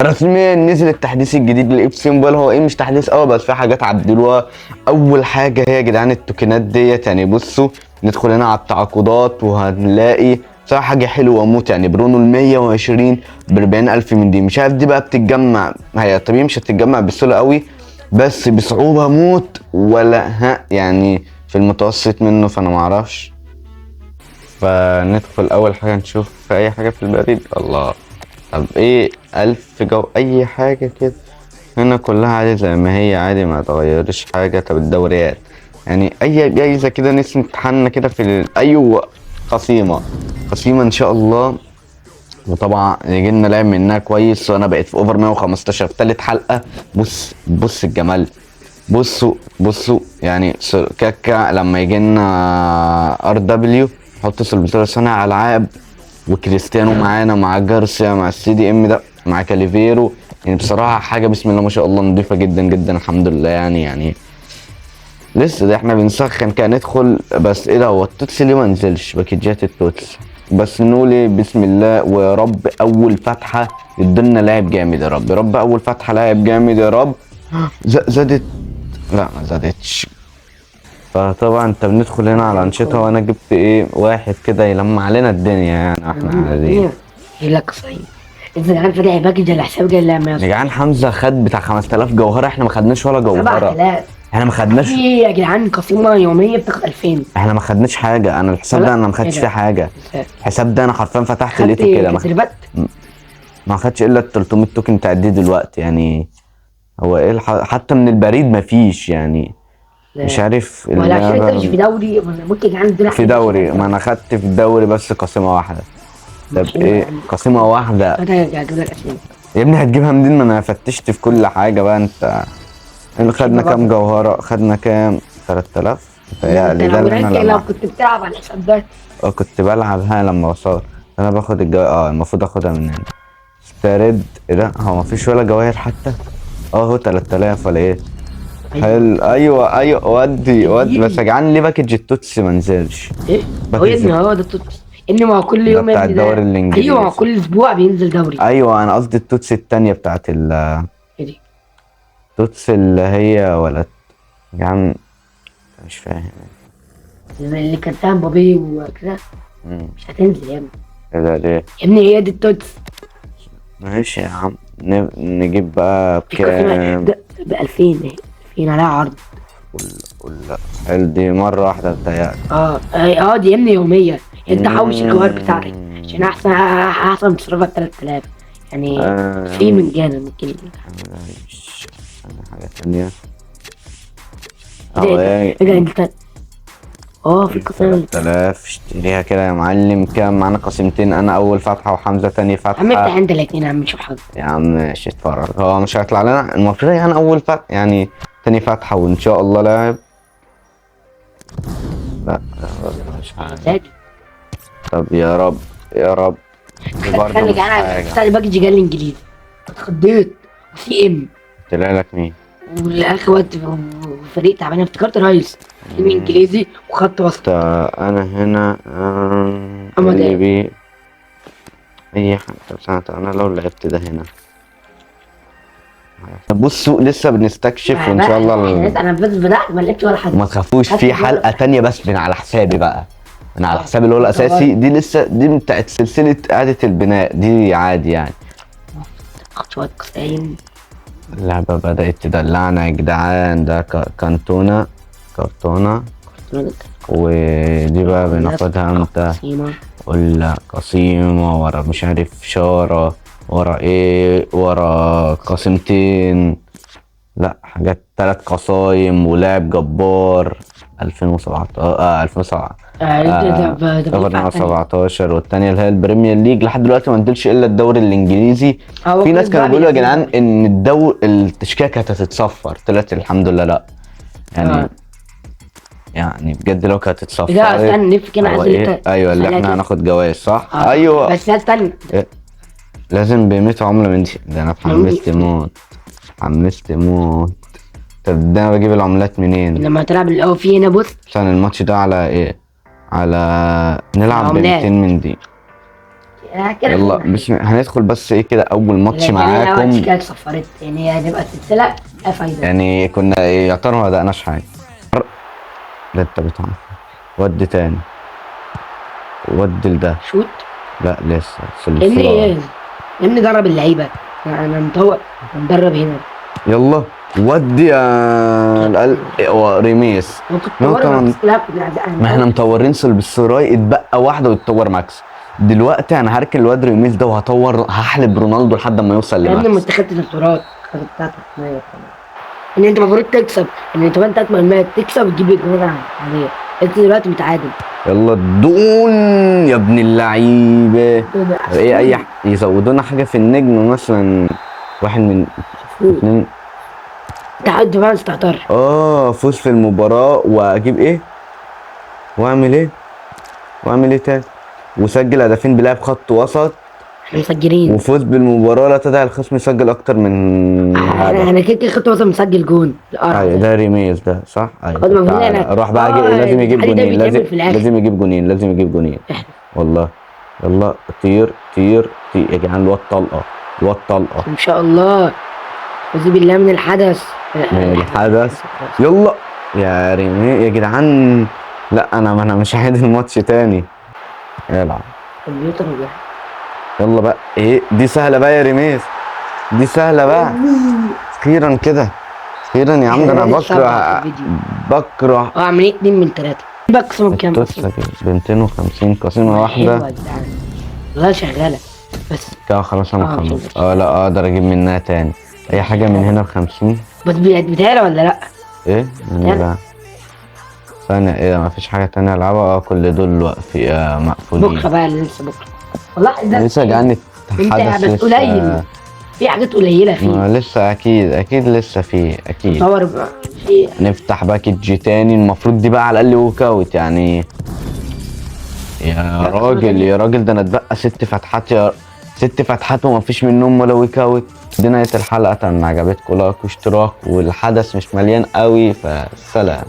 رسميا نزل التحديث الجديد لاف سي موبايل. هو ايه مش تحديث قوي بس في حاجات عدلوها. اول حاجه هي يا جدعان التوكنات ديت. يعني بصوا ندخل هنا على التعاقدات وهنلاقي صراحة حاجة حلوة موت. يعني برونو ال 120 ب 40,000 من دي. مش عارف دي بقى بتتجمع، هي طبيعي مش هتتجمع بسهولة قوي بس بصعوبة موت ولا ها يعني في المتوسط منه، فانا معرفش. فندخل اول حاجة نشوف في اي حاجة في البريد. الله، طب ايه 1000 جو اي حاجة كده. هنا كلها عادي زي ما هي عادي ما تغيرش حاجة. طب الدوريات يعني اي جايزة كده نسمة حنة كده في ايوه قسيمة ان شاء الله. وطبعا يجي لنا لاعب منها كويس وانا بقيت في اوفر 115 في تالت حلقة. بص الجمال. بصوا يعني كاكا لما يجي لنا ار دبليو نحط سلفاتور صانع العاب وكريستيانو معانا مع جارسيا مع السي دي ام ده مع كاليفيرو. يعني بصراحه حاجه بسم الله ما شاء الله نضيفه جدا جدا الحمد لله. يعني لسه ده احنا بنسخن كده ندخل. بس ايه ده هو التوتس ليه ما نزلش باكجات التوتس؟ بس نقول بسم الله ويا رب اول فتحه يدينا لاعب جامد. يا رب يا رب اول فتحه لاعب جامد يا رب. زادت، لا ما زادتش. فطبعا انت بندخل هنا على انشطه وانا جبت ايه واحد كده يلمع علينا الدنيا يعني احنا قاعدين. ايه لك صحيح انت عارف فاتح باكج الحساب جاي لا ما يا جدعان حمزه خد بتاع 5000 جوهره احنا ما خدناش ولا جوهره. 7000 احنا ما خدناش. ايه يا جدعان قسيمه يوميه بتاخد 2000. احنا ما خدناش حاجه. انا الحساب ده انا ما خدتش فيه حاجه. الحساب ده انا حرفيا فتحت لقيته كده تدريبات ما خدش الا ال 300 توكن بتاع دي دلوقتي. يعني هو ايه حتى من البريد ما فيش يعني مش عارف ولا عشان انت مش في دوري ممكن يا جدعان في دوري. ما انا خدت في الدوري بس قسيمه واحده. طب ايه قسيمه واحده يا ابني هتجيبها منين؟ ما انا فتشت في كل حاجه بقى انت. خدنا كام جوهره؟ خدنا كام؟ 3000 متهيألي ده اللي انا لو كنت بتلعب على الحساب ده. كنت بلعب ها لما وصلت. انا باخد المفروض اخدها من هنا. استرد ايه ده؟ هو مفيش ولا جواهر حتى؟ هو 3000 ولا ايه؟ حلو ايوه ودي بس يا جدعان ليه باكج التوتس ما نزلش؟ ايه هو يا ابني هو ده التوتس ان ما كل يوم بتاع الدوري الانجليزي. ايوه كل اسبوع بينزل دوري. ايوه انا قصدي التوتس التانية بتاعت ايه دي؟ التوتس اللي هي ولا يا عم مش فاهم. اللي كان فيها مبابي وكده مش هتنزل يا ابني. ايه ده ليه؟ يا ابني هي دي التوتس. ماشي يا عم نجيب بقى بكام؟ ب 2000 2000 عليها عرض. ولا حلو دي مرة واحدة بتهيألي. دي يا ابني يومية. انت حوش الجوهر بتاعتك عشان احسن تصرفك 3000 يعني في من جانا ممكن حاجة تانية. ايه انت في قسم 3000 اشتريها كده يا معلم. كام معانا؟ قسيمتين، انا اول فتحة وحمزة تاني فتحة. عم افتح انت الاتنين يا عم نشوف حاجة. يا عم ماشي اتفرج. هو مش هيطلع لنا المفروض يعني اول فتحة يعني تاني فتحة وان شاء الله لاعب. لا مش عارف. طب يا رب يا رب. خلي انا بتاع الباكج جاي الانجليزي اتخضيت وسي ام طلع لك مين؟ والاخر وقت فريق تعبان افتكرت رايس انجليزي وخدت وسط. انا هنا اللي بي اي حاجه. طب سنة انا لو لعبت ده هنا. بصوا لسه بنستكشف وان شاء الله انا بس بدات ما لعبتش ولا حاجه. ما تخافوش في حلقه تانية بس من على حسابي بقى. من على حسابي اللي هو الاساسي. دي لسه دي بتاعت سلسله اعاده البناء دي عادي يعني. شويه قصايم. اللعبه بدات تدلعنا يا جدعان. ده كرتونه ودي بقى بناخدها امتى؟ ولا قسيمة ورا مش عارف شارة ورا ايه ورا قسيمتين. لا حاجات 3 قصايم ولاعب جبار 2017 2017 والتانية اللي هي البريمير ليج. لحد دلوقتي ما نزلش الا الدوري الانجليزي. في ناس كانوا بيقولوا يا جدعان ان التشكيله كانت هتتصفر. طلعت الحمد لله لا يعني بجد لو كانت هتتصفر. لا استنى نفك انا عايز ايوه اللي احنا هناخد جواز صح؟ ايوه بس استنى لازم ب 100 عمله من دي. ده انا اتحمست موت. طب ده انا بجيب العملات منين؟ لما تلعب الاول في هنا بص. عشان الماتش ده على ايه؟ على نلعب ب 200 من دي. كده يلا خلينا. بسم هندخل بس ايه كده اول ماتش يعني أول معاكم. شكلك صفرت، يعني هتبقى سلسلة فايدة. يعني كنا يا ترى ما بدأناش حاجة. ده انت بتعرف. ودي تاني. ودي لده. شوت. لا لسه في يا ابني الفلاي. يا ابني درب اللعيبة. انا مدرب هنا. يلا ودي يا ريميس. ممكن لو تطور كمان لا ما احنا مطورين سلبستراي، اتبقى واحدة ويتطور ماكس. دلوقتي انا هركن الواد ريميس ده وهطور، هحلب رونالدو لحد ما يوصل يا ابني لماكس. انت خدت البطولات، خدت بتاعتك 100 ان انت المفروض تكسب، ان انت انت ما تكسب وتجيب الجول عليه. انت دلوقتي متعادل. يلا الدون يا ابن اللعيبة. ايه يزودونا حاجة في النجم مثلا. واحد من اتنين. انت بقى مستهتر. فوز في المباراة واجيب ايه واعمل ايه تاني، وسجل هدفين بلاعب خط وسط، احنا مسجلين. وفوز بالمباراة لا تدع الخصم يسجل اكتر من هدف. انا كده خدت وسط مسجل جون القرع ايوه ده. ده ريميز ده صح. ايوه خد طب المفروض تعالى انا روح بقى لازم يجيب التحدي ده جونين، بيتعمل في الاخر. لازم يجيب جونين، لازم يجيب جونين والله. يلا طير طير طير يا جدعان، الواد طلقة، الواد طلقة ان شاء الله. اعوذ بالله من الحدث. من الحدث. يلا يا ريمي يا جدعان. لا انا مش هعيد الماتش تاني. العب. كمبيوتر وجهاز. يلا بقى ايه دي سهله بقى يا ريميس، دي سهله بقى. اخيرا كده، اخيرا يا عم. ده انا بكره عاملين 2 من 3. بقسم بكام التوتة كده ب 250 قسيمه واحده. والله شغاله بس. كده خلاص انا خلصت. لا اقدر اجيب منها تاني اي حاجه من هنا ب50. بس بتهيألي ولا لا؟ ايه يعني لا ثانيه، ايه مفيش حاجه تانية العبها. كل دول مقفولين. بكره بقى اللي لسه بكره. والله ده لسه جعلني انت بس قليل، في حاجات قليله فيه. لسه اكيد لسه فيه اكيد. طور بقى في. نفتح باكج تاني المفروض دي بقى على الاقل ووك اوت يعني. يا راجل ده انا اتبقى 6 فتحات، 6 فتحات ومفيش منهم ولا ويك اوت. دي نهاية الحلقة. اتمنى عجبتكم لايك واشتراك، والحدث مش مليان قوي فسلام.